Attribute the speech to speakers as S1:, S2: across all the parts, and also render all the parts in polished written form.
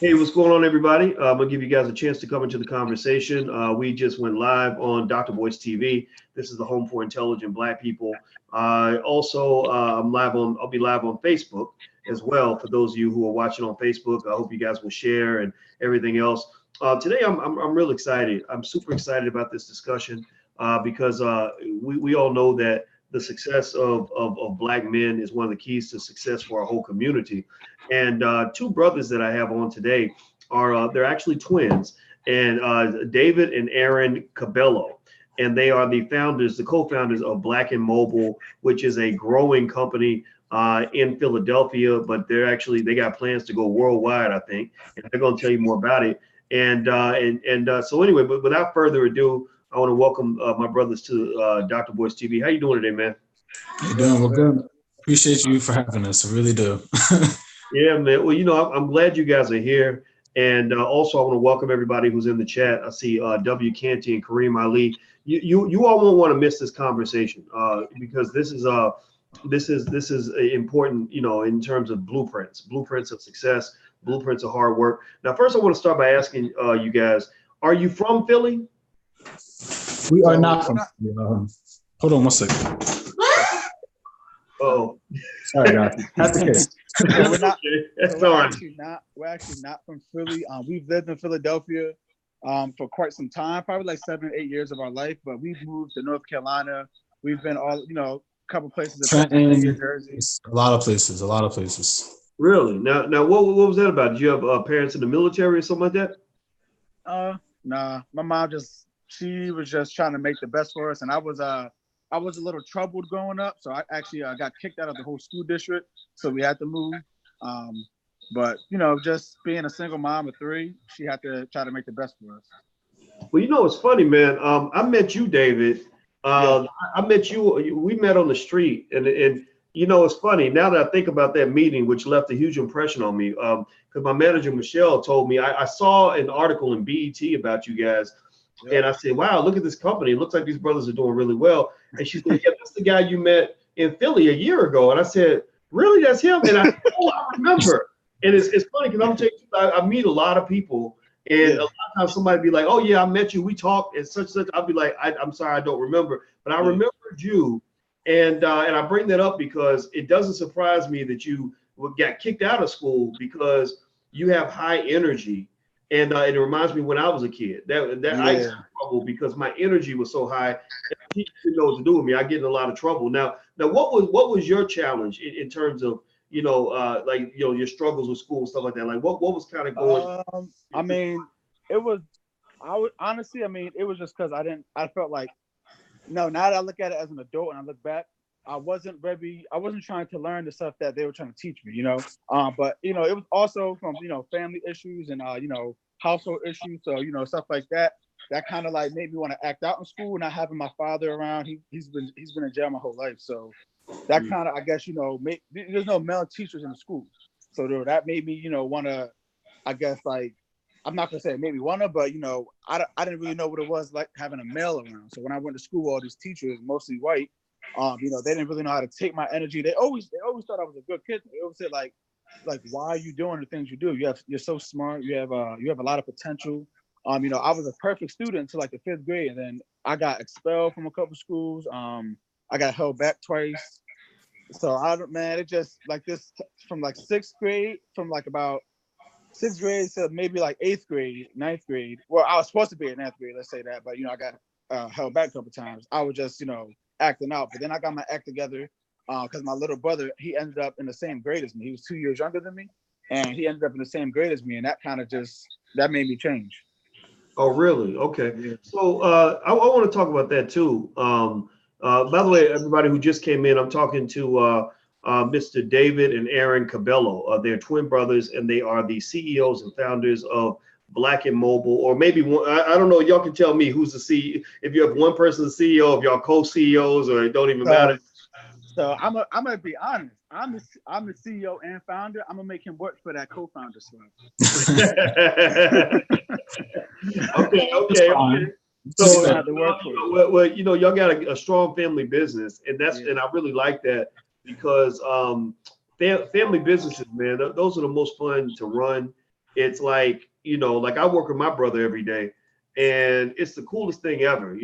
S1: Hey, what's going on, everybody? I'm gonna give you guys a chance to come into the conversation. We just went live on Dr. Boyce TV. This is the home for intelligent Black people. I'll be live on Facebook as well. For those of you who are watching on Facebook, I hope you guys will share and everything else. Today, I'm real excited. I'm super excited about this discussion because we all know that the success of Black men is one of the keys to success for our whole community. And two brothers that I have on today are they're actually twins, and David and Aaron Cabello, and they are the co-founders of Black and Mobile, which is a growing company in Philadelphia, but they got plans to go worldwide, I think, and they're going to tell you more about it. So anyway, but without further ado, I want to welcome my brothers to Dr. Boyce TV. How you doing today, man?
S2: How you doing? Well, good. Appreciate you for having us. I really do.
S1: Yeah, man. Well, I'm glad you guys are here. And also, I want to welcome everybody who's in the chat. I see W. Canty and Kareem Ali. You all won't want to miss this conversation because this is important, in terms of blueprints of success, blueprints of hard work. Now, first, I want to start by asking you guys, are you from Philly?
S2: We are not from Philly. Hold on one second.
S1: Oh,
S2: sorry, guys. That's the case.
S3: We're actually not from Philly. We've lived in Philadelphia for quite some time, probably like 7 or 8 years of our life. But we've moved to North Carolina. We've been all, a couple places in
S2: Trenton,
S3: New Jersey.
S2: A lot of places.
S1: Really? Now, what was that about? Did you have parents in the military or something like that?
S3: Nah. My mom she was just trying to make the best for us, and I was a little troubled growing up, so I actually got kicked out of the whole school district, so we had to move. But just being a single mom of 3, she had to try to make the best for us.
S1: Well, it's funny, man. I met you, David. I met you. We met on the street, and it's funny now that I think about that meeting, which left a huge impression on me. Because my manager Michelle told me I saw an article in BET about you guys. Yeah. And I said, wow, look at this company. It looks like these brothers are doing really well. And she said, yeah, that's the guy you met in Philly a year ago. And I said, really? That's him? And I said, oh, I remember. And it's funny because I'm telling you, I meet a lot of people. And a lot of times somebody be like, oh, yeah, I met you. We talked and such. I'll be like, I'm sorry, I don't remember. But I remembered you. And I bring that up because it doesn't surprise me that you got kicked out of school because you have high energy. And it reminds me when I was a kid that I used to trouble because my energy was so high. Teachers didn't know what to do with me. I get in a lot of trouble. Now, what was your challenge in terms of your struggles with school and stuff like that? Like what was kind of going?
S3: It was just because I felt like, now that I look at it as an adult and I look back, I wasn't trying to learn the stuff that they were trying to teach me, but it was also from, family issues and, household issues. So, stuff like that kind of like made me want to act out in school, not having my father around. He's been in jail my whole life. So that kind of, I guess, there's no male teachers in the school. So that made me, want to, I guess, like, I'm not going to say it made me want to, but, I didn't really know what it was like having a male around. So when I went to school, all these teachers, mostly white, they didn't really know how to take my energy. They always thought I was a good kid. They always said like, why are you doing the things you do? You're so smart. You have a lot of potential. I was a perfect student until like the 5th grade, and then I got expelled from a couple schools. I got held back twice. So it just like this from like 6th grade, from like about 6th grade to maybe like 8th grade, 9th grade. Well, I was supposed to be in 9th grade, let's say that, but I got held back a couple times. I was just acting out, but then I got my act together because my little brother, he ended up in the same grade as me. He was 2 years younger than me, and he ended up in the same grade as me, and that kind of that made me change.
S1: Oh, really? Okay. Yeah. So I want to talk about that too. By the way, everybody who just came in, I'm talking to Mr. David and Aaron Cabello. They're twin brothers, and they are the CEOs and founders of Black and Mobile, or maybe one, I don't know. Y'all can tell me who's the CEO. If you have one person the CEO, if y'all co-CEOs, or it don't even matter.
S3: So I'm gonna be honest. I'm the CEO and founder. I'm gonna make him work for that co-founder stuff.
S1: Okay. So y'all got a strong family business, and and I really like that because family businesses, man, those are the most fun to run. it's like, like I work with my brother every day, and it's the coolest thing ever,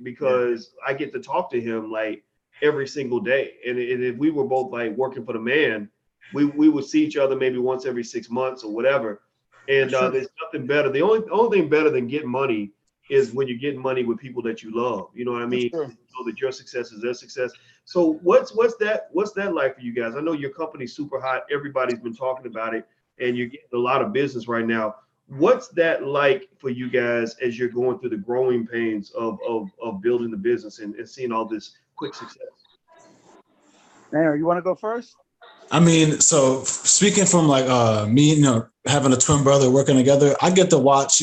S1: because I get to talk to him like every single day. And if we were both like working for the man, we would see each other maybe once every 6 months or whatever. And there's nothing better. The only thing better than getting money is when you're getting money with people that you love. You know what I
S3: That's
S1: mean?
S3: true.
S1: You know that your success is their success. So what's that like for you guys? I know your company's super hot. Everybody's been talking about it, and you're getting a lot of business right now. What's that like for you guys as you're going through the growing pains of building the business and seeing all this quick success?
S3: Aaron, you want to go first?
S2: I mean, so speaking from like me, having a twin brother working together, I get to watch,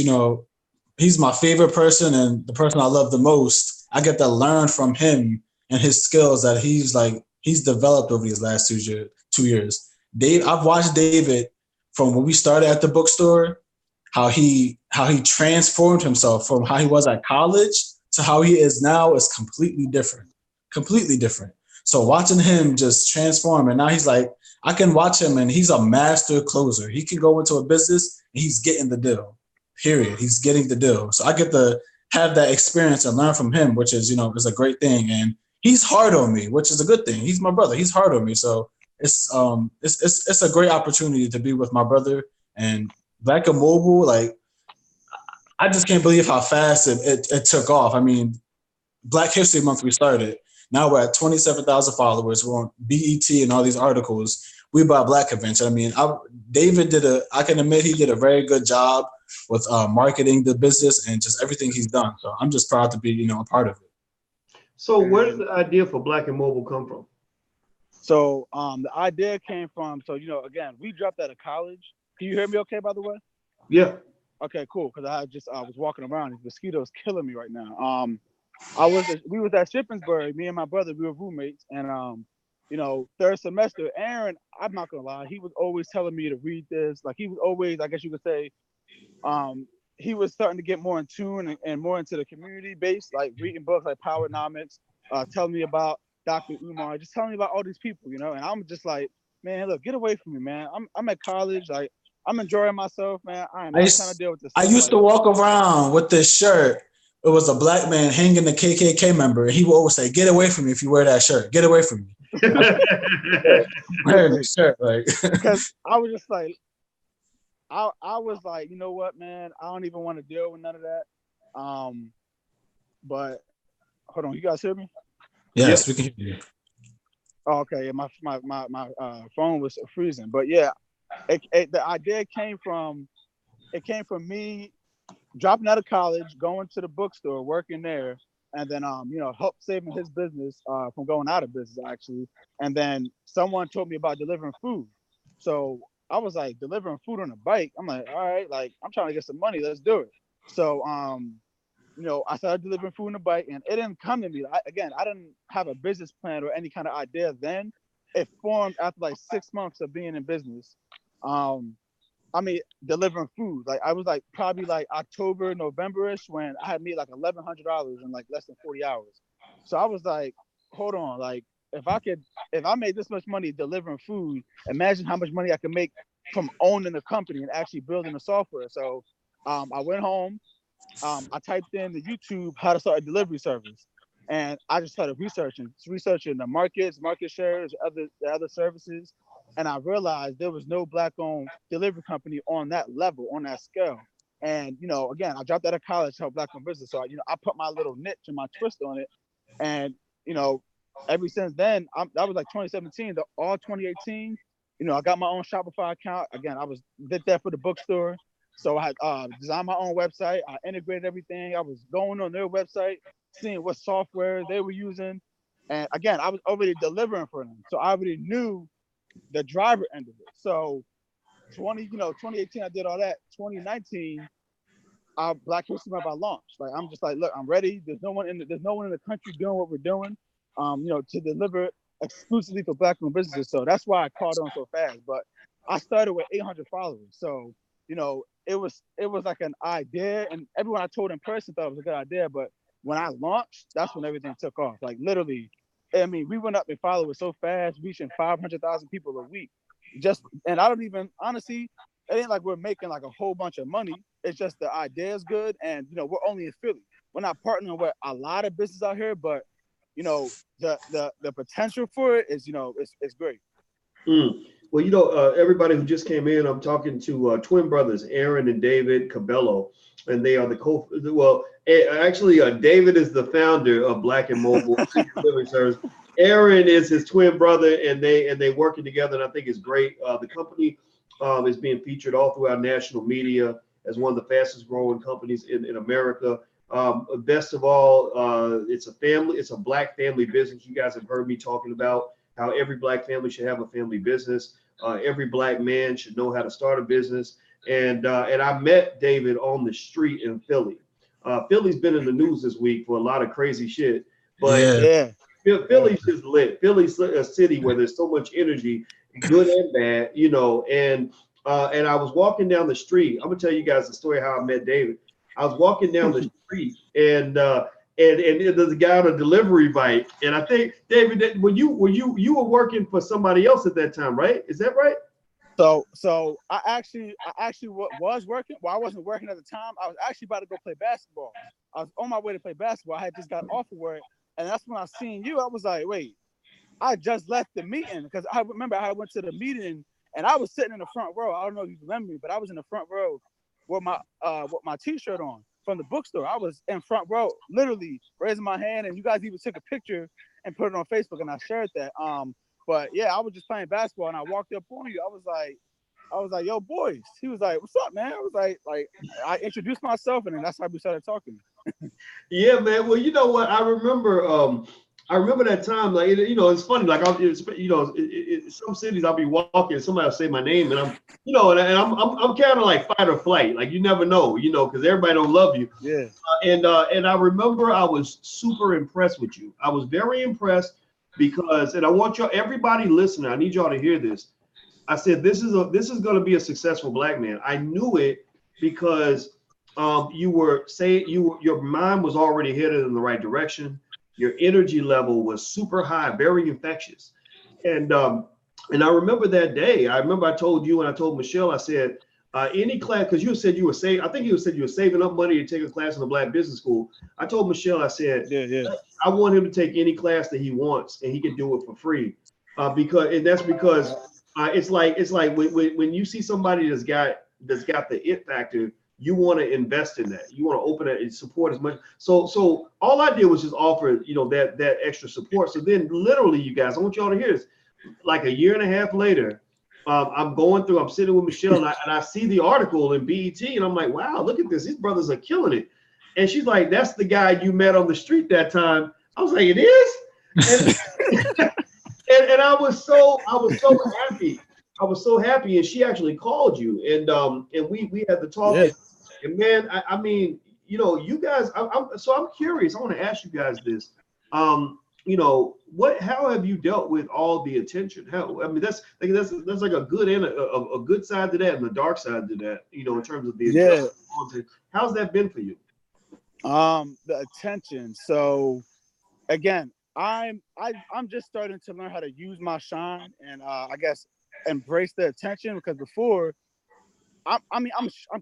S2: he's my favorite person and the person I love the most. I get to learn from him and his skills that he's developed over these last 2 years. I've watched David from when we started at the bookstore, how he transformed himself from how he was at college to how he is now is completely different. Completely different. So watching him just transform, and now he's like, I can watch him and he's a master closer. He can go into a business and he's getting the deal. Period. He's getting the deal. So I get to have that experience and learn from him, which is, is a great thing. And he's hard on me, which is a good thing. He's my brother. He's hard on me. So it's a great opportunity to be with my brother. And Black and Mobile, like, I just can't believe how fast it took off. I mean, Black History Month we started. Now we're at 27,000 followers. We're on BET and all these articles. We buy Black convention. I mean, David I can admit he did a very good job with marketing the business and just everything he's done. So I'm just proud to be, a part of it.
S1: So where did the idea for Black and Mobile come from?
S3: So the idea came from, again, we dropped out of college. Can you hear me okay, by the way?
S1: Yeah.
S3: Okay, cool. Because I was walking around. These mosquitoes killing me right now. We was at Shippensburg, me and my brother, we were roommates, and third semester, Aaron, I'm not gonna lie, he was always telling me to read this. Like he was always, I guess you could say, he was starting to get more in tune and more into the community based, like reading books like Powernomics, telling me about Dr. Umar, just telling me about all these people, and I'm just like, man, look, get away from me, man. I'm at college, like I'm enjoying myself, man. I'm not trying to deal with this.
S2: I used to walk around with this shirt. It was a black man hanging the KKK member, and he would always say, "Get away from me if you wear that shirt. Get away from me." Wearing this shirt, like,
S3: because I was just like, I was like, you know what, man, I don't even want to deal with none of that. But hold on, you guys hear me?
S2: Yes, we can hear you.
S3: Oh, okay, yeah, my phone was freezing, but yeah, the idea came from me dropping out of college, going to the bookstore, working there, and then help saving his business from going out of business actually. And then someone told me about delivering food. So I was like, delivering food on a bike. I'm like, all right, like I'm trying to get some money, let's do it. So I started delivering food on a bike, and it didn't come to me. I didn't have a business plan or any kind of idea then. It formed after like 6 months of being in business. Delivering food. Like I was like probably like October, November-ish when I had made like $1,100 in like less than 40 hours. So I was like, hold on, like if I made this much money delivering food, imagine how much money I could make from owning a company and actually building the software. So I went home, I typed in the YouTube how to start a delivery service. And I just started researching the markets, market shares, the other services. And I realized there was no Black-owned delivery company on that level, on that scale. And, again, I dropped out of college to help Black-owned business. So, I put my little niche and my twist on it. And, ever since then, that was like 2017, all 2018, I got my own Shopify account. Again, did that for the bookstore. So I had designed my own website. I integrated everything. I was going on their website, seeing what software they were using. And again, I was already delivering for them. So I already knew the driver end of it. So 2018, I did all that. 2019, Black History Month I launched. Like I'm just like, look, I'm ready. There's no one in the country doing what we're doing. To deliver exclusively for Black-owned businesses. So that's why I caught on so fast. But I started with 800 followers. So it was like an idea, and everyone I told in person thought it was a good idea. But when I launched, that's when everything took off. Like literally. I mean, we went up in followers so fast, reaching 500,000 people a week. And I don't even, honestly, it ain't like we're making like a whole bunch of money. It's just the idea is good, and we're only in Philly. We're not partnering with a lot of business out here, but the potential for it is it's great.
S1: Well, everybody who just came in, I'm talking to twin brothers, Aaron and David Cabello, and they are actually, David is the founder of Black and Mobile Living Service. Aaron is his twin brother, and they working together, and I think it's great. The company is being featured all throughout national media as one of the fastest growing companies in America. Best of all, it's a Black family business. You guys have heard me talking about how every Black family should have a family business. Every Black man should know how to start a business. And I met David on the street in Philly. Philly's been in the news this week for a lot of crazy shit, but
S3: yeah.
S1: Philly's just lit. Philly's a city where there's so much energy, good and bad, and I was walking down the street. I'm gonna tell you guys the story how I met David. I was walking down the street and there's a guy on a delivery bike. And I think, David, when you were working for somebody else at that time, right? Is that right?
S3: So I actually was working. Well, I wasn't working at the time. I was actually about to go play basketball. I was on my way to play basketball. I had just got off of work, and that's when I seen you. I was like, wait, I just left the meeting, because I remember I went to the meeting and I was sitting in the front row. I don't know if you remember me, but I was in the front row with my T-shirt on from the bookstore. I was in front row, literally raising my hand, and you guys even took a picture and put it on Facebook, and I shared that. But yeah, I was just playing basketball, and I walked up on you. I was like, yo, Boyce. He was like, what's up, man? I was like I introduced myself, and then that's how we started talking.
S1: Yeah, man. Well, you know what? I remember that time. Like, it's funny. Like, some cities I'll be walking, somebody will say my name, and I'm kind of like fight or flight. Like, you never know, because everybody don't love you.
S3: Yeah.
S1: And I remember I was super impressed with you. I was very impressed because, and I want everybody listening, I need y'all to hear this. I said, this is going to be a successful Black man. I knew it because your mind was already headed in the right direction. Your energy level was super high, very infectious. And I remember that day. I remember I told you and I told Michelle, I said, any class, because you said you were saving, I think you said you were saving up money to take a class in the Black Business School. I told Michelle, I said, I want him to take any class that he wants and he can do it for free. Because it's like when you see somebody that's got the it factor, you want to invest in that. You want to open it and support as much. So all I did was just offer, that extra support. So then literally, you guys, I want y'all to hear this. Like a year and a half later, I'm sitting with Michelle and I see the article in BET and I'm like, wow, look at this. These brothers are killing it. And she's like, that's the guy you met on the street that time. I was like, it is? And I was so happy. I was so happy. And she actually called you and we had the talk.
S3: Yeah.
S1: And man, I mean, you guys, I'm curious. I want to ask you guys this. How have you dealt with all the attention? That's like a good and a good side to that and the dark side to that, in terms of the attention. How's that been for you?
S3: The attention. So again, I'm just starting to learn how to use my shine and I guess embrace the attention, because before I'm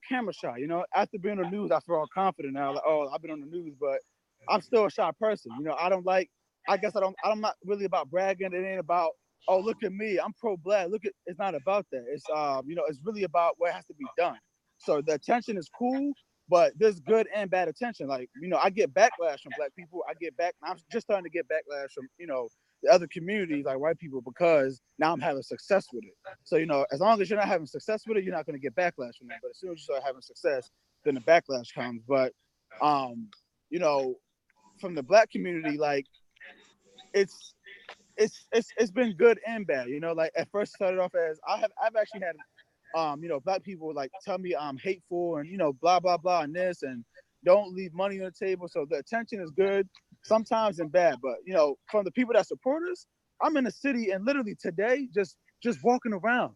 S3: camera shy, after being on the news, I feel all confident now. Like, oh, I've been on the news, but I'm still a shy person. I'm not really about bragging. It ain't about, oh, look at me, I'm pro-Black. It's not about that. It's it's really about what has to be done. So the attention is cool, but there's good and bad attention. Like, I get backlash from Black people. I'm just starting to get backlash from, the other communities, like white people, because now I'm having success with it. So, as long as you're not having success with it, you're not going to get backlash from that. But as soon as you start having success, then the backlash comes. But, from the Black community, like, it's been good and bad. Like, at first it started off as I've actually had Black people like tell me I'm hateful and blah blah blah and this and don't leave money on the table. So the attention is good sometimes and bad, but from the people that support us, I'm in the city and literally today just walking around,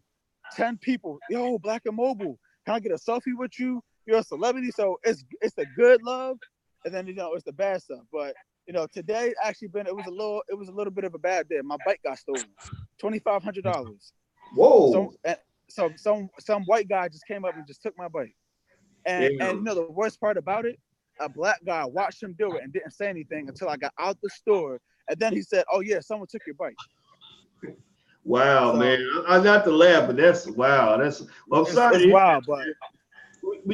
S3: 10 people, yo, Black and Mobile, can I get a selfie with you? You're a celebrity. So it's the good love, and then it's the bad stuff. But today actually it was a little bit of a bad day. My bike got stolen, $2,500.
S1: Whoa.
S3: so some white guy just came up and just took my bike. And you know the worst part about it, a black guy watched him do it and didn't say anything until I got out the store, and then he said, "Oh yeah, someone took your bike."
S1: Wow, man! I got to laugh, but that's wow. That's well, I'm sorry.
S3: It's wild, but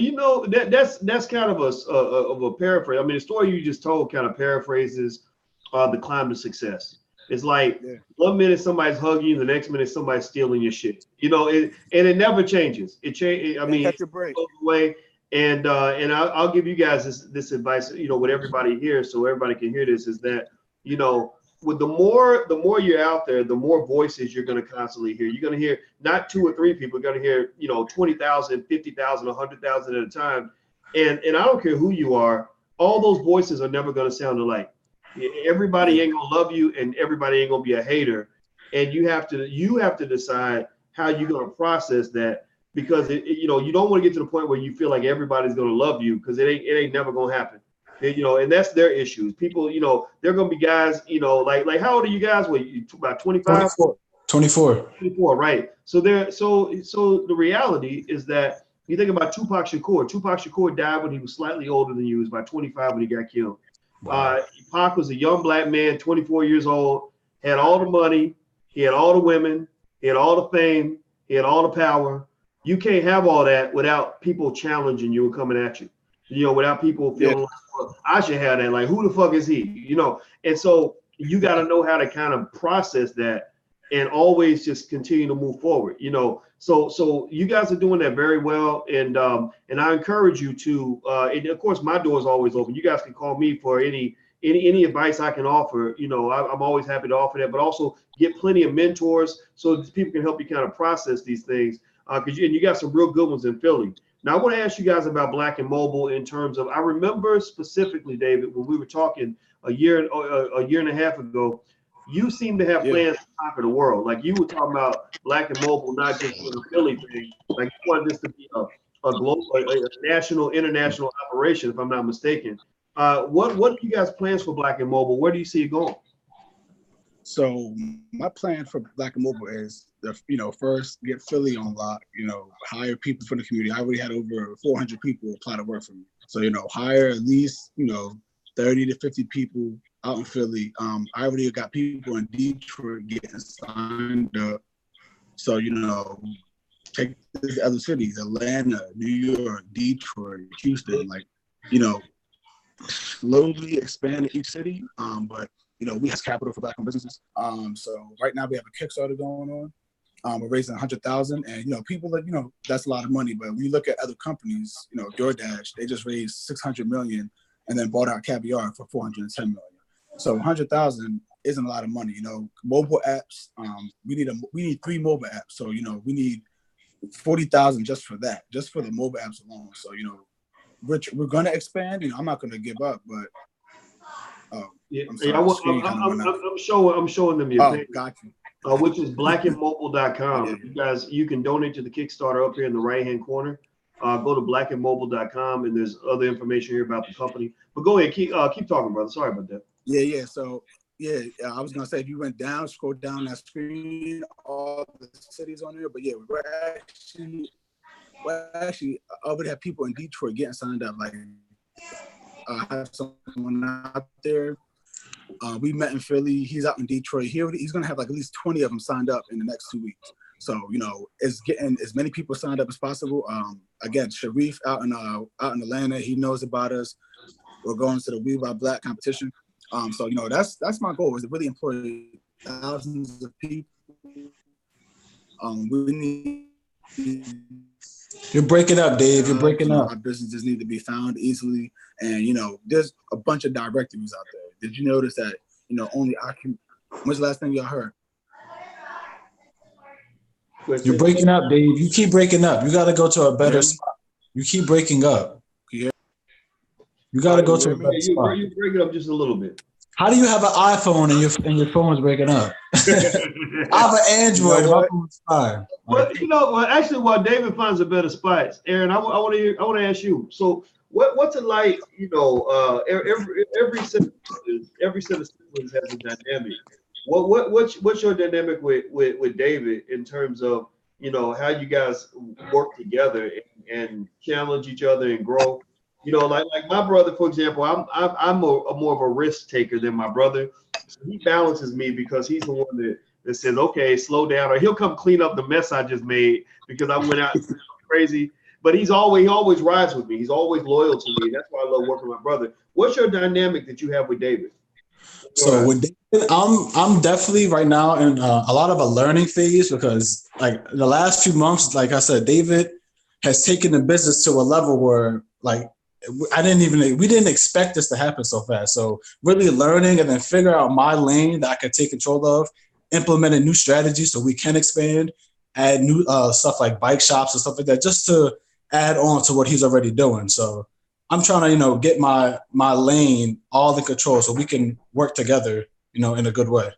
S1: you know that's kind of a paraphrase. I mean, the story you just told kind of paraphrases the climb to success. It's like 1 minute somebody's hugging you, the next minute somebody's stealing your shit. You know, and it never changes. It changes. I mean, it goes away. And I'll give you guys this advice. You know, with everybody here, so everybody can hear this, is that you know, with the more you're out there, the more voices you're going to constantly hear. You're going to hear not 2 or 3 people. You're going to hear 20,000, 50,000, 100,000 at a time. And I don't care who you are. All those voices are never going to sound alike. Everybody ain't gonna love you, and everybody ain't gonna be a hater, and you have to decide how you're gonna process that, because you don't want to get to the point where you feel like everybody's gonna love you, because it ain't never gonna happen. And that's their issues. People, they're gonna be guys, like how old are you guys? What, you about 25? 24, right? So the reality is that you think about Tupac Shakur. Tupac Shakur died when he was slightly older than you. He was about 25 when he got killed. Wow. Pac was a young black man, 24 years old, had all the money, he had all the women, he had all the fame, he had all the power. You can't have all that without people challenging you and coming at you. Without people feeling like, well, I should have that. Like, who the fuck is he? And so you got to know how to kind of process that and always just continue to move forward. So you guys are doing that very well, and I encourage you to. And of course, my door is always open. You guys can call me for any advice I can offer. I'm always happy to offer that, but also get plenty of mentors so that people can help you kind of process these things. Because you got some real good ones in Philly. Now, I want to ask you guys about Black and Mobile in terms of. I remember specifically, David, when we were talking a year and a half ago. You seem to have plans to conquer the world. Like, you were talking about Black and Mobile, not just for the Philly thing. Like, you wanted this to be a global, a national, international operation, if I'm not mistaken. What are you guys' plans for Black and Mobile? Where do you see it going?
S3: So my plan for Black and Mobile is, first get Philly on lock. Hire people from the community. I already had over 400 people apply to work for me. So hire at least 30 to 50 people out in Philly. I already got people in Detroit getting signed up. So, take the other cities, Atlanta, New York, Detroit, Houston, slowly expand each city. But, we have capital for Black-owned businesses. So right now we have a Kickstarter going on. We're raising $100,000, and, people that's a lot of money. But when you look at other companies, DoorDash, they just raised $600 million and then bought out Caviar for $410 million. So 100,000 isn't a lot of money. Mobile apps. We need 3 mobile apps. So we need 40,000 just for that, just for the mobile apps alone. So we're gonna expand. I'm not gonna give up, but I'm
S1: showing them your page.
S3: Got you.
S1: Which is blackandmobile.com. You can donate to the Kickstarter up here in the right-hand corner. Go to blackandmobile.com, and there's other information here about the company. But go ahead, keep talking, brother. Sorry about that.
S3: Yeah. So I was gonna say, if you went down, scroll down that screen, all the cities on there. But yeah, we're actually I would have people in Detroit getting signed up. Like, I have someone out there. We met in Philly. He's out in Detroit. He's gonna have like at least 20 of them signed up in the next 2 weeks. So it's getting as many people signed up as possible. Again, Sharif out in Atlanta, he knows about us. We're going to the We Buy Black competition. So that's my goal, is to really employ thousands of people. We need.
S2: You're breaking up, Dave. You're breaking up.
S3: Our businesses need to be found easily, and there's a bunch of directories out there. Did you notice that only I can? When's the last time y'all heard?
S2: You're breaking up, Dave. You keep breaking up. You got to go to a better spot. You keep breaking up.
S3: Yeah.
S2: You got to go to a better spot.
S1: You break it up just a little bit.
S2: How do you have an iPhone and your phone is breaking up? I have an Android. My phone's fine.
S1: Well, actually, while David finds a better spot, Aaron, I want to ask you. So, what's it like? Every set of siblings has a dynamic. What's your dynamic with David in terms of how you guys work together and challenge each other and grow. Like my brother, for example, I'm more of a risk taker than my brother. So he balances me because he's the one that says, okay, slow down, or he'll come clean up the mess I just made because I went out and did something crazy. But he always rides with me. He's always loyal to me. That's why I love working with my brother. What's your dynamic that you have with David?
S2: So with David, I'm definitely right now in a lot of a learning phase because like the last few months, like I said, David has taken the business to a level where like we didn't expect this to happen so fast. So really learning and then figure out my lane that I can take control of, implementing new strategies so we can expand, add new stuff like bike shops and stuff like that, just to add on to what he's already doing. So I'm trying to, get my lane all in control so we can work together, in a good way.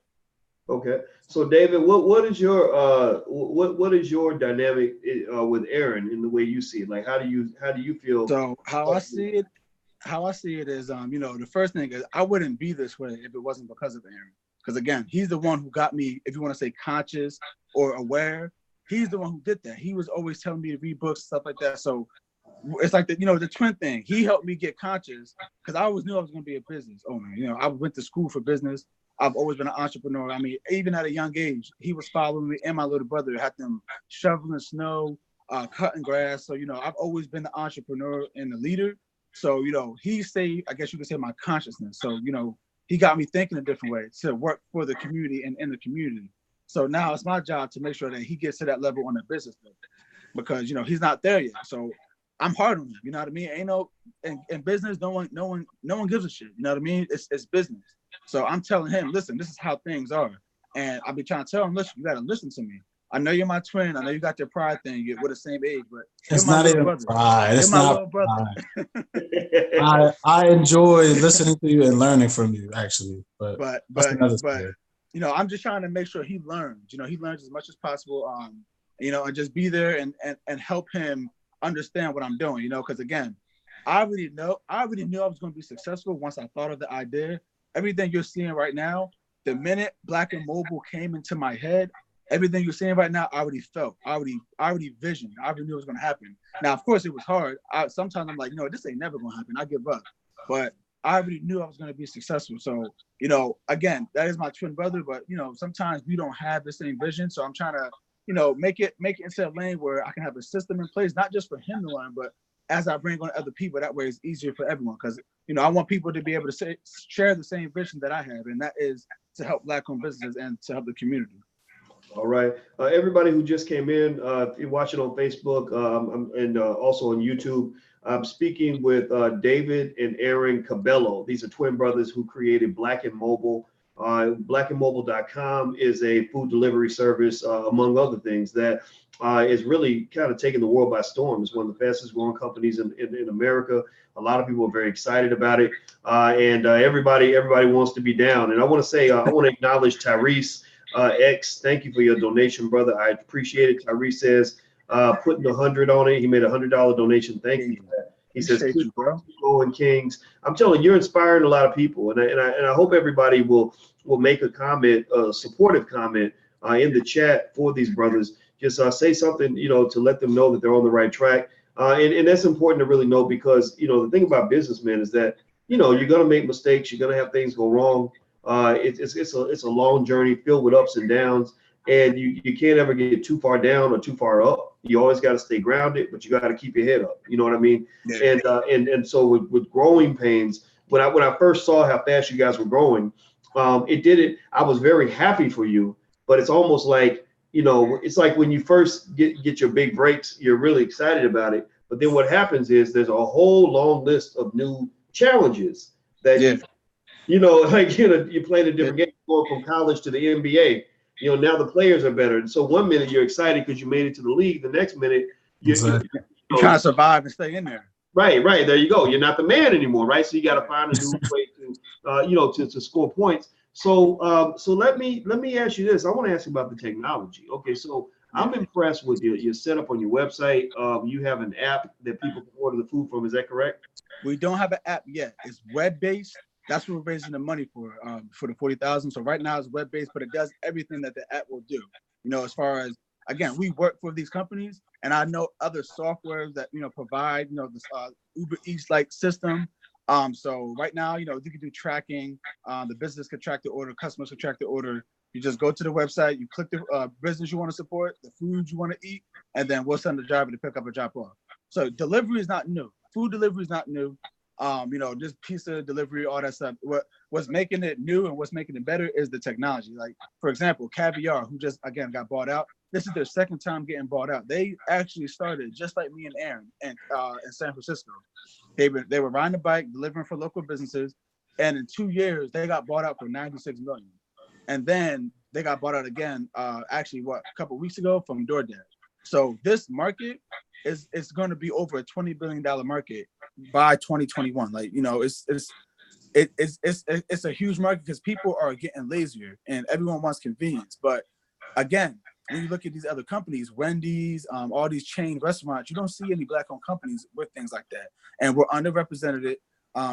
S1: Okay. So David, what is your dynamic with Aaron in the way you see it? Like how do you feel?
S3: So how I see it is, the first thing is I wouldn't be this way if it wasn't because of Aaron. Because again, he's the one who got me, if you want to say conscious or aware, he's the one who did that. He was always telling me to read books, stuff like that. So it's like the twin thing. He helped me get conscious because I always knew I was going to be a business owner. I went to school for business. I've always been an entrepreneur. I mean, even at a young age, he was following me and my little brother, had them shoveling snow, cutting grass. So, I've always been the entrepreneur and the leader. So, he saved, I guess you could say, my consciousness. So, he got me thinking a different way to work for the community and in the community. So now it's my job to make sure that he gets to that level on the business level because, he's not there yet. So I'm hard on him. You know what I mean? Ain't no in business, no one gives a shit. You know what I mean? It's business. So I'm telling him, listen, this is how things are. And I'll be trying to tell him, listen, you gotta listen to me. I know you're my twin. I know you got your pride thing. We're the same age, but
S2: it's not even
S3: brother.
S2: pride. It's not
S3: brother.
S2: I enjoy listening to you and learning from you, actually. But
S3: I'm just trying to make sure he learns. He learns as much as possible. And just be there and help him understand what I'm doing. Because again, I already knew I was going to be successful once I thought of the idea. Everything you're seeing right now, the minute Black and Mobile came into my head, everything you're seeing right now, I already felt, I already visioned, I already knew it was going to happen. Now, of course, it was hard. Sometimes I'm like, no, this ain't never going to happen. I give up. But I already knew I was going to be successful. So, again, that is my twin brother. But, sometimes we don't have the same vision. So I'm trying to, make it into a lane where I can have a system in place, not just for him to learn, but as I bring on other people, that way it's easier for everyone. Because, I want people to be able to share the same vision that I have. And that is to help Black-owned businesses and to help the community.
S1: All right. Everybody who just came in, if you're watching on Facebook and also on YouTube, I'm speaking with David and Aaron Cabello. These are twin brothers who created Black and Mobile. Blackandmobile.com is a food delivery service, among other things, that is really kind of taking the world by storm. It's one of the fastest growing companies in America. A lot of people are very excited about it. And everybody wants to be down. And I want to say, I want to acknowledge Tyrese X. Thank you for your donation, brother. I appreciate it. Tyrese says, putting 100 on it. He made $100 donation. Thank you for that. He says, keep going, Kings. I'm telling you, you're inspiring a lot of people. And I hope everybody will make a comment, a supportive comment in the chat for these brothers. Just say something, to let them know that they're on the right track. And that's important to really know because, the thing about businessmen is that, you're going to make mistakes. You're going to have things go wrong. It's a long journey filled with ups and downs. And you can't ever get too far down or too far up. You always got to stay grounded, but you got to keep your head up. You know what I mean? Yeah. And so with growing pains, when I first saw how fast you guys were growing, I was very happy for you, but it's almost like, it's like when you first get your big breaks, you're really excited about it. But then what happens is there's a whole long list of new challenges that, you're playing a different game, going from college to the NBA. Now the players are better. And so one minute you're excited because you made it to the league. The next minute you're
S3: trying to survive and stay in there.
S1: Right. There you go. You're not the man anymore, right? So you got to find a new way to score points. So let me ask you this. I want to ask you about the technology. Okay, so I'm impressed with your setup on your website. You have an app that people can order the food from. Is that correct?
S3: We don't have an app yet. It's web-based. That's what we're raising the money for the 40,000. So right now it's web-based, but it does everything that the app will do. As far as again, we work for these companies, and I know other softwares that provide this Uber Eats like system. So right now, you can do tracking. The business can track the order, customers can track the order. You just go to the website, you click the business you want to support, the food you want to eat, and then we'll send the driver to pick up or drop off. So delivery is not new. Food delivery is not new. Just pizza delivery, all that stuff. What's making it new and what's making it better is the technology. Like, for example, Caviar, who just again got bought out. This is their second time getting bought out. They actually started just like me and Aaron in San Francisco. They were riding a bike, delivering for local businesses, and in 2 years they got bought out for $96 million. And then they got bought out again, a couple of weeks ago from DoorDash. So this market is going to be over a $20 billion market by 2021. Like, it's a huge market because people are getting lazier and everyone wants convenience. But again, when you look at these other companies, Wendy's, all these chain restaurants, you don't see any Black-owned companies with things like that. And we're underrepresented.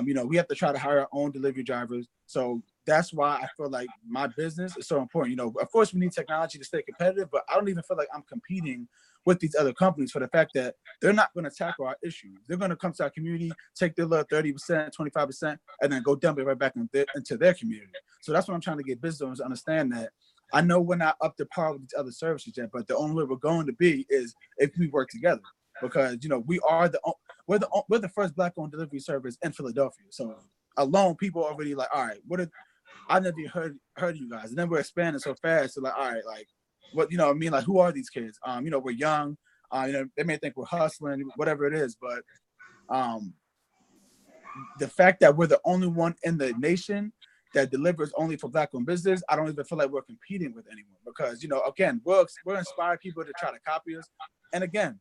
S3: We have to try to hire our own delivery drivers. So that's why I feel like my business is so important. Of course, we need technology to stay competitive, but I don't even feel like I'm competing with these other companies for the fact that they're not going to tackle our issues. They're going to come to our community, take their little 30%, 25%, and then go dump it right back into their community. So that's what I'm trying to get business owners to understand, that I know we're not up to par with these other services yet, but the only way we're going to be is if we work together, because we're the first Black-owned delivery service in Philadelphia. So alone, people are already like, all right, I never heard of you guys, and then we're expanding so fast. So like, all right, like, what like, who are these kids? We're young. They may think we're hustling, whatever it is, but the fact that we're the only one in the nation that delivers only for Black-owned business, I don't even feel like we're competing with anyone, because again, we're inspire people to try to copy us. And again,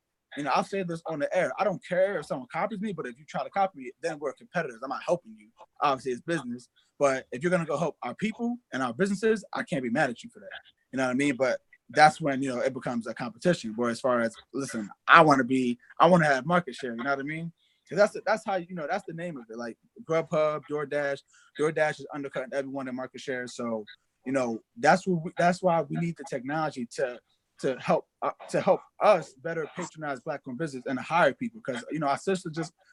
S3: I'll say this on the air. I don't care if someone copies me, but if you try to copy me, then we're competitors. I'm not helping you. Obviously, it's business. But if you're gonna go help our people and our businesses, I can't be mad at you for that. You know what I mean? But that's when it becomes a competition. Where as far as, listen, I want to have market share. You know what I mean? Because that's how that's the name of it. Like Grubhub, DoorDash is undercutting everyone in market share. So that's why we need the technology to help us better patronize Black-owned business and hire people, because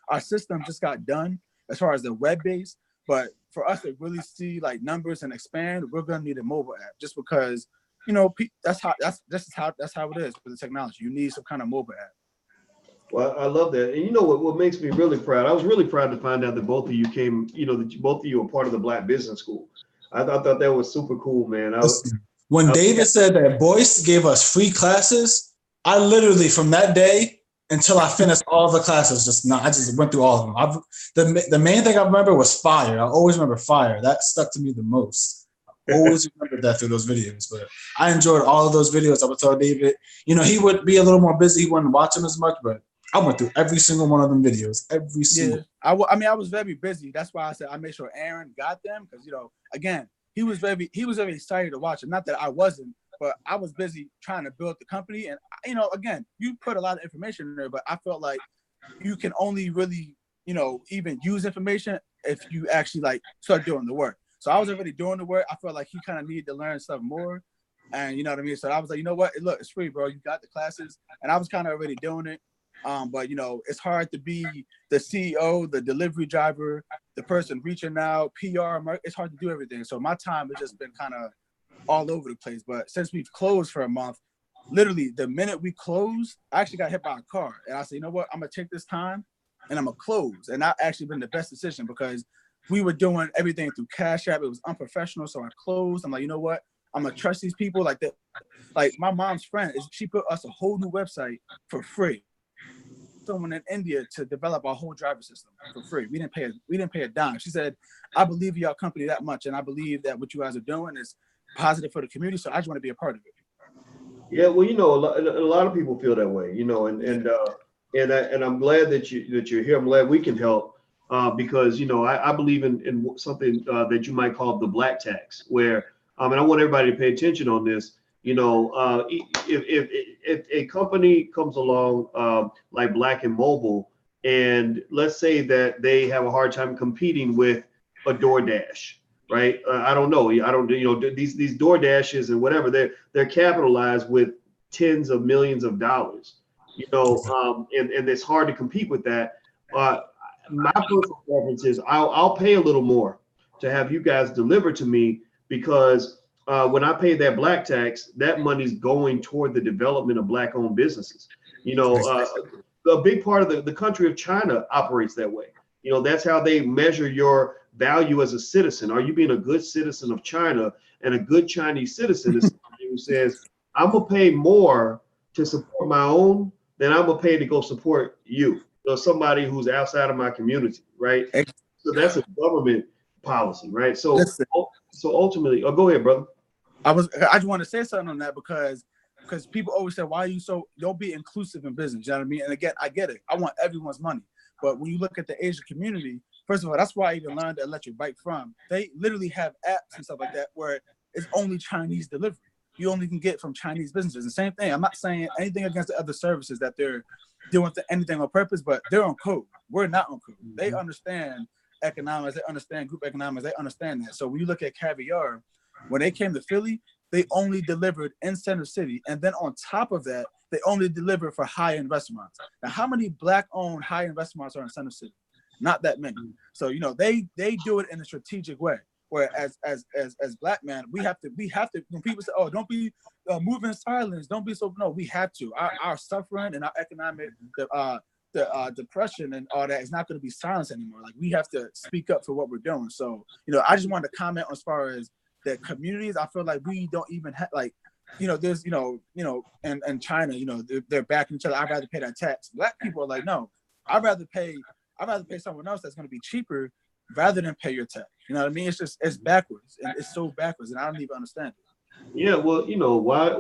S3: our system just got done as far as the web-based, but for us to really see like numbers and expand, we're gonna need a mobile app, just because that's how it is with the technology. You need some kind of mobile app.
S1: Well, I love that. And what makes me really proud? I was really proud to find out that both of you came, that both of you are part of the Black Business School. I thought that was super cool, man.
S2: When David said that Boyce gave us free classes, I literally, from that day until I finished all the classes, I just went through all of them. The main thing I remember was fire. I always remember fire. That stuck to me the most. I always remember that through those videos. But I enjoyed all of those videos. I would tell David, he would be a little more busy. He wouldn't watch them as much, but I went through every single one of them videos. Every single.
S3: Yeah, I was very busy. That's why I said I made sure Aaron got them, because again, he was very excited to watch them. Not that I wasn't, but I was busy trying to build the company. And again, you put a lot of information in there, but I felt like you can only really even use information if you actually like start doing the work. So I was already doing the work. I felt like he kind of needed to learn stuff more, and you know what I mean. So I was like, you know what? Look, it's free, bro. You got the classes, and I was kind of already doing it. But it's hard to be the CEO, the delivery driver, the person reaching out, PR. It's hard to do everything. So my time has just been kind of all over the place. But since we've closed for a month, literally the minute we closed, I actually got hit by a car, and I said, you know what? I'm gonna take this time and I'm gonna close. And that actually been the best decision, because we were doing everything through Cash App. It was unprofessional, so I closed. I'm like, you know what? I'm gonna trust these people like that. Like my mom's friend, she put us a whole new website for free. Someone in India to develop our whole driver system for free. We didn't pay a dime. She said, I believe in your company that much, and I believe that what you guys are doing is positive for the community, so I just want to be a part of it.
S1: Yeah, well, a lot of people feel that way, and I'm glad that you're here. I'm glad we can help, because I believe in something that you might call the Black tax, where and I want everybody to pay attention on this. If a company comes along like Black and Mobile, and let's say that they have a hard time competing with a DoorDash, right? I don't know. These DoorDashes and whatever, they're capitalized with tens of millions of dollars, you know, and it's hard to compete with that. My personal preference is I'll pay a little more to have you guys deliver to me, because when I pay that black tax, that money's going toward the development of black owned businesses. You know, a big part of the country of China operates that way. You know, that's how they measure your value as a citizen. Are you being a good citizen of China? And a good Chinese citizen is somebody who says, I'm gonna pay more to support my own than I'm gonna pay to go support you, or somebody who's outside of my community, right? So that's a government policy, right? So
S3: Listen.
S1: So ultimately, oh, go ahead, brother.
S3: I just want to say something on that, because people always say, why are you so, don't be inclusive in business, you know what I mean? And again, I get it. I want everyone's money. But when you look at the Asian community, first of all, that's why I even learned the electric bike from. They literally have apps and stuff like that where it's only Chinese delivery. You only can get from Chinese businesses. The same thing. I'm not saying anything against the other services that they're doing anything on purpose, but they're on code. We're not on code. They understand economics. They understand group economics. They understand that. So when you look at Caviar, when they came to Philly, they only delivered in Center City. And then on top of that, they only deliver for high-end restaurants. Now, how many black-owned high-end restaurants are in Center City? Not that many. So, you know, they do it in a strategic way. Whereas as black men, we have to, when people say, oh, don't be moving in silence, don't be so, no, we have to. Our suffering and our economic depression and all that is not going to be silenced anymore. Like, we have to speak up for what we're doing. So, you know, I just wanted to comment as far as the communities. I feel like we don't even have, like, you know, there's, you know, and China, you know, they're backing each other. I'd rather pay that tax. Black people are like, no, I'd rather pay someone else that's going to be cheaper rather than pay your tax. You know what I mean? It's backwards, and it's so backwards, and I don't even understand it.
S1: Yeah, well, you know, why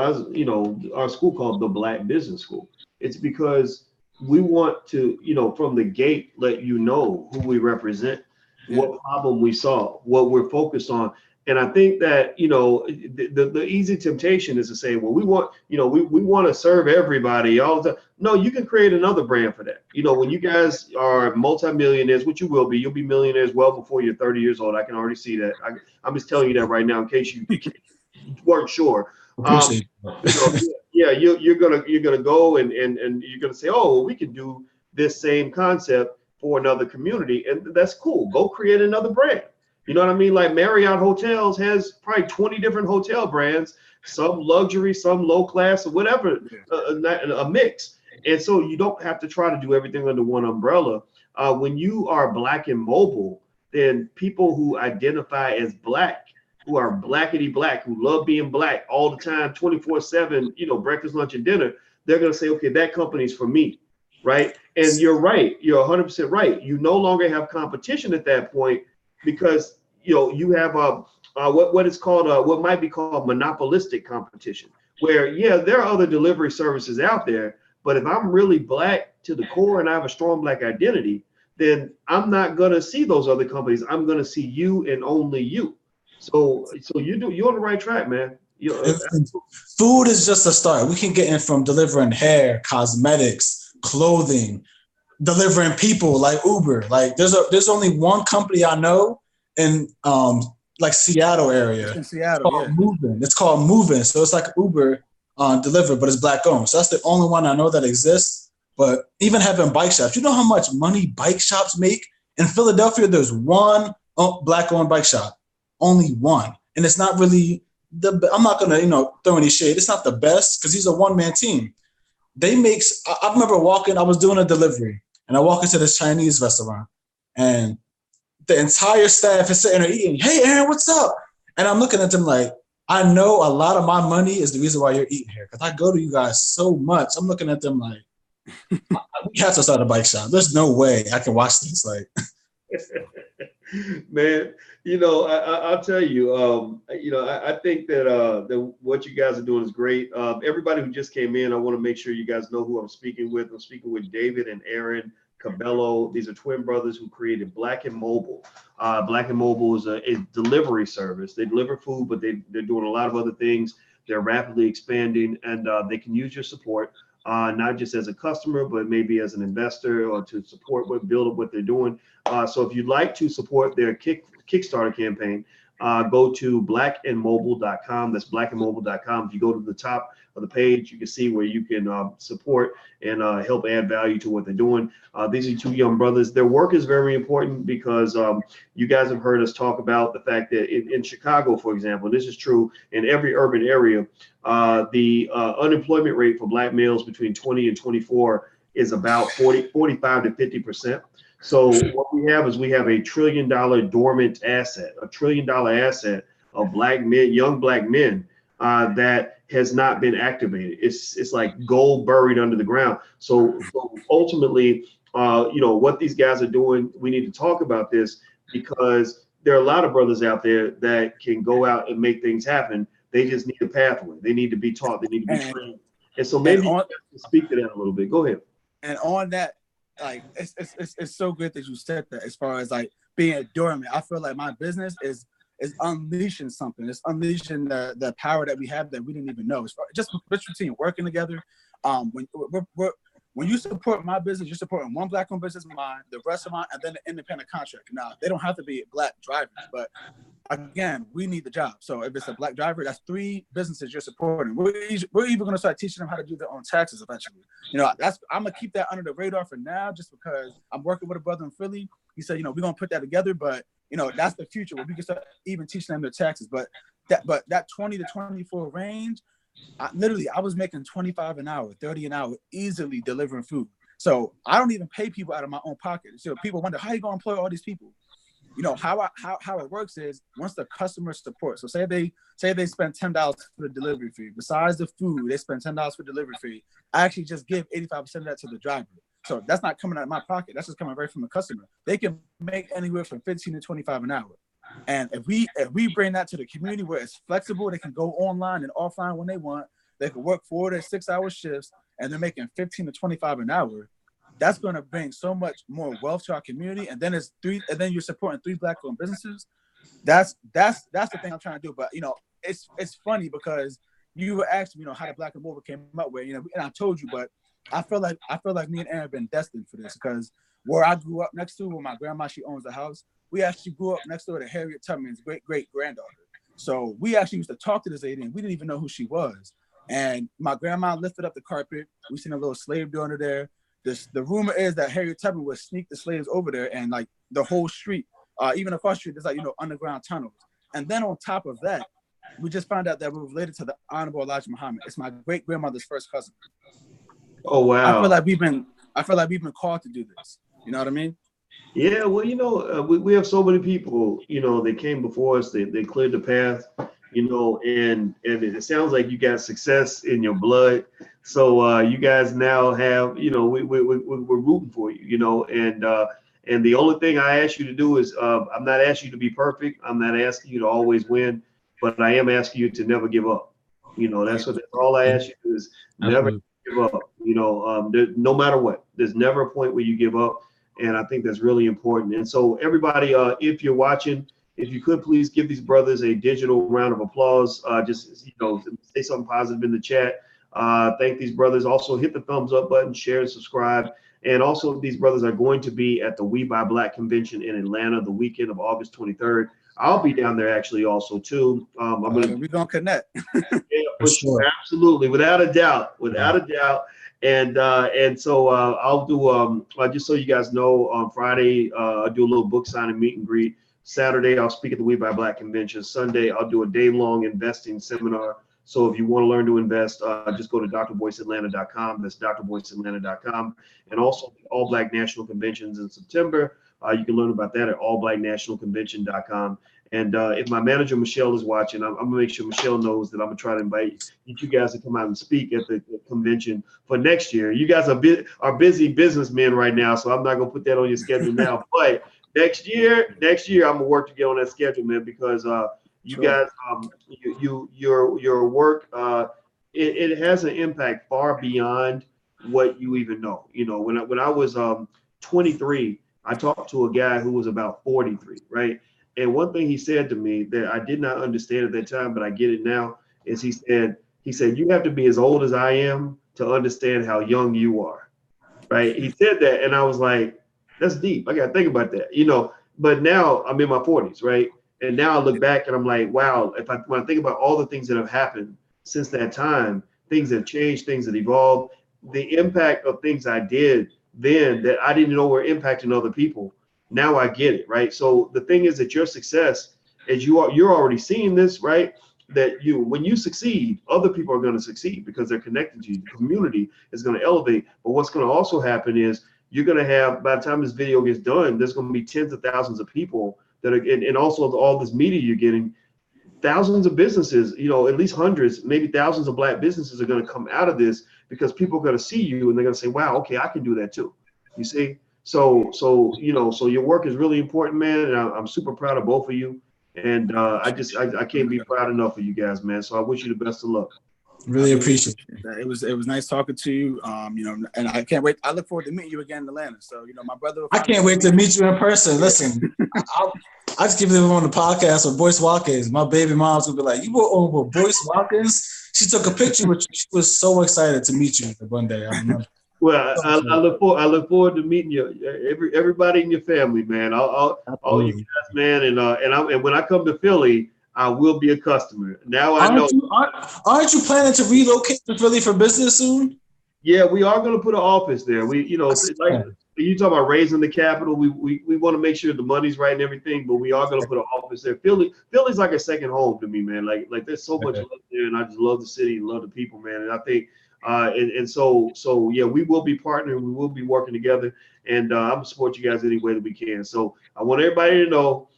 S1: is, you know, our school called the Black Business School? It's because we want to, you know, from the gate, let you know who we represent, what problem we solve, what we're focused on. And I think that, you know, the easy temptation is to say, well, we want, you know, we want to serve everybody all the time. No, you can create another brand for that. You know, when you guys are multimillionaires, which you will be, you'll be millionaires well before you're 30 years old. I can already see that. I'm just telling you that right now in case you weren't sure. You know, yeah, you're gonna go and you're gonna say, oh, well, we can do this same concept for another community, and that's cool. Go create another brand. You know what I mean? Like Marriott Hotels has probably 20 different hotel brands, some luxury, some low class, or whatever, a mix. And so you don't have to try to do everything under one umbrella. When you are black and mobile, then people who identify as black, who are blackety black, who love being black all the time, 24/7, you know, breakfast, lunch, and dinner, they're going to say, okay, that company's for me, right? And you're right. You're 100% right. You no longer have competition at that point, because, you know, you have what is called what might be called monopolistic competition, where, yeah, there are other delivery services out there, but if I'm really black to the core and I have a strong black identity, then I'm not gonna see those other companies. I'm gonna see you and only you. So you're on the right track, man.
S2: Food is just a start. We can get in from delivering hair, cosmetics, clothing, delivering people like Uber. Like there's only one company I know in like Seattle area.
S3: In Seattle,
S2: It's called Moving. So it's like Uber delivered, but it's black owned. So that's the only one I know that exists. But even having bike shops, you know how much money bike shops make? In Philadelphia, there's one black owned bike shop, only one, and it's not really I'm not gonna, you know, throw any shade. It's not the best because he's a one-man team. They make. I remember I was doing a delivery, and I walk into this Chinese restaurant, and the entire staff is sitting there eating. Hey, Aaron, what's up? And I'm looking at them like, I know a lot of my money is the reason why you're eating here, because I go to you guys so much. I'm looking at them like, we have to start a bike shop. There's no way I can watch this. Like,
S1: man, you know, I'll tell you, you know, I think that what you guys are doing is great. Everybody who just came in, I want to make sure you guys know who I'm speaking with. I'm speaking with David and Aaron Cabello. These are twin brothers who created Black and Mobile. Black and Mobile is a delivery service. They deliver food, but they're doing a lot of other things. They're rapidly expanding, and they can use your support, not just as a customer, but maybe as an investor or to support build up what they're doing. So if you'd like to support their Kickstarter campaign, go to blackandmobile.com. That's blackandmobile.com. If you go to the top of the page, you can see where you can support and help add value to what they're doing. These are two young brothers. Their work is very important because you guys have heard us talk about the fact that in Chicago, for example, this is true in every urban area, the unemployment rate for Black males between 20 and 24 is about 45 to 50%. So what we have is we have $1 trillion dormant asset, $1 trillion asset of Black men, young Black men that has not been activated. It's like gold buried under the ground. So ultimately, what these guys are doing, we need to talk about this because there are a lot of brothers out there that can go out and make things happen. They just need a pathway. They need to be taught. They need to be trained. And so maybe you can speak to that a little bit. Go ahead.
S3: And on that, like it's so good that you said that as far as like being a doorman. I feel like my business is unleashing something. It's unleashing the power that we have that we didn't even know. It's just between working together. When you support my business, you're supporting one Black-owned business, mine, the rest of mine, and then the independent contractor. Now, they don't have to be Black drivers, but again, we need the job. So if it's a Black driver, that's 3 businesses you're supporting. We're even going to start teaching them how to do their own taxes eventually. I'm going to keep that under the radar for now, just because I'm working with a brother in Philly. He said, we're going to put that together, but that's the future where we can start even teaching them their taxes. But that 20 to 24 range, I was making 25 an hour, 30 an hour, easily delivering food. So I don't even pay people out of my own pocket. So people wonder, how are you going to employ all these people? How it works is once the customer support. So say they spend $10 for the delivery fee. Besides the food, they spend $10 for delivery fee. I actually just give 85% of that to the driver. So that's not coming out of my pocket. That's just coming right from the customer. They can make anywhere from 15 to 25 an hour. And if we bring that to the community where it's flexible, they can go online and offline when they want. They can work 4 to 6 hour shifts, and they're making 15 to 25 an hour. That's going to bring so much more wealth to our community. And then then you're supporting 3 Black-owned businesses. That's the thing I'm trying to do. But it's funny because you were asking, how the Black and Mobile came up with, and I told you, but I feel like me and Aaron have been destined for this because where I grew up next to, where my grandma, she owns the house. We actually grew up next door to Harriet Tubman's great-great-granddaughter. So we actually used to talk to this lady, and we didn't even know who she was. And my grandma lifted up the carpet. We seen a little slave door under there. The rumor is that Harriet Tubman would sneak the slaves over there, and like the whole street, even across the street, there's underground tunnels. And then on top of that, we just found out that we're related to the Honorable Elijah Muhammad. It's my great-grandmother's first cousin.
S1: Oh, wow.
S3: I feel like we've been called to do this. You know what I mean?
S1: Yeah, well, we have so many people, they came before us, they cleared the path, and it sounds like you got success in your blood. So you guys now have, we're rooting for you, and the only thing I ask you to do is, I'm not asking you to be perfect. I'm not asking you to always win, but I am asking you to never give up. That's all I ask you to do is never give up, no matter what. There's never a point where you give up. And I think that's really important. And so everybody, if you're watching, if you could please give these brothers a digital round of applause. Just, say something positive in the chat. Thank these brothers. Also hit the thumbs up button, share and subscribe. And also these brothers are going to be at the We Buy Black convention in Atlanta the weekend of August 23rd. I'll be down there actually also too.
S3: We're gonna connect.
S1: Yeah, for sure. Absolutely, without a doubt. And so I'll do just so you guys know, on Friday I'll do a little book signing meet and greet. Saturday I'll speak at the We Buy Black convention. Sunday I'll do a day-long investing seminar. So if you want to learn to invest, just go to drboyceatlanta.com. That's drboyceatlanta.com. And also the All Black National Conventions in September. You can learn about that at allblacknationalconvention.com. And if my manager, Michelle, is watching, I'm going to make sure Michelle knows that I'm going to try to invite you guys to come out and speak at the convention for next year. You guys are busy businessmen right now, so I'm not going to put that on your schedule now. But next year, I'm going to work to get on that schedule, man, because you guys, your work, it has an impact far beyond what you even know. When I was 23, I talked to a guy who was about 43, right? And one thing he said to me that I did not understand at that time, but I get it now, is he said, you have to be as old as I am to understand how young you are, right? He said that, and I was like, that's deep. I got to think about that, But now I'm in my 40s, right? And now I look back and I'm like, wow, when I think about all the things that have happened since that time, things have changed, things have evolved, the impact of things I did then that I didn't know were impacting other people. Now I get it, right? So the thing is that your success is you're already seeing this, right? That when you succeed, other people are going to succeed because they're connected to you. The community is going to elevate. But what's going to also happen is you're going to have, by the time this video gets done, there's going to be tens of thousands of people that are, and also all this media you're getting, thousands of businesses, at least hundreds, maybe thousands of Black businesses are going to come out of this because people are going to see you and they're going to say, wow, okay, I can do that too. You see? So your work is really important, man. And I'm super proud of both of you. And I can't be proud enough of you guys, man. So I wish you the best of luck.
S2: Really appreciate
S3: it. It was nice talking to you. And I can't wait. I look forward to meeting you again in Atlanta. So, my brother.
S2: I can't wait to meet you in person. Listen, I just give them on the podcast with Boyce Watkins. My baby mom's gonna be like, "You were on with Boyce Watkins?" She took a picture with you. She was so excited to meet you one day. I remember.
S1: Well, I look forward to meeting you, everybody in your family, man. All you guys, man, and when I come to Philly, I will be a customer. Now I know.
S2: Aren't you planning to relocate to Philly for business soon?
S1: Yeah, we are going to put an office there. Like you talk about raising the capital. We want to make sure the money's right and everything, but we are going to put an office there. Philly's like a second home to me, man. Like there's so much love there, and I just love the city, love the people, man. And I think. So yeah, we will be partnering, we will be working together, and I'm gonna support you guys any way that we can. So I want everybody to know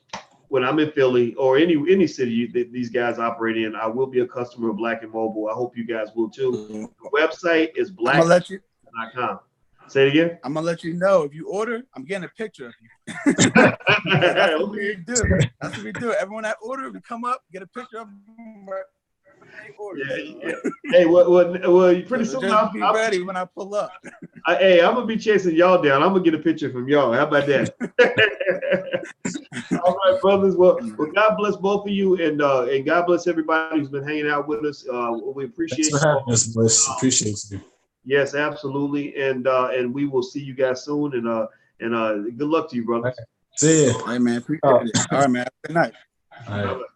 S1: when I'm in Philly or any city that these guys operate in, I will be a customer of Black and Mobile. I hope you guys will too. The website is black.com. Say it again.
S3: I'm gonna let you know if you order, I'm getting a picture of you. That's what we do. That's what we do. Everyone that order, we come up, get a picture of them.
S1: Yeah. Hey, well, pretty soon
S3: I'll be ready when I pull up.
S1: Hey, I'm gonna be chasing y'all down. I'm gonna get a picture from y'all. How about that? All right, brothers. Well, God bless both of you, and God bless everybody who's been hanging out with us. We appreciate
S2: Thanks for having us, Boyce. Appreciate you.
S1: Yes, absolutely, and we will see you guys soon. And good luck to you, brothers.
S2: See you.
S3: All right, man. Appreciate it. All right, man. Good night.
S2: All right.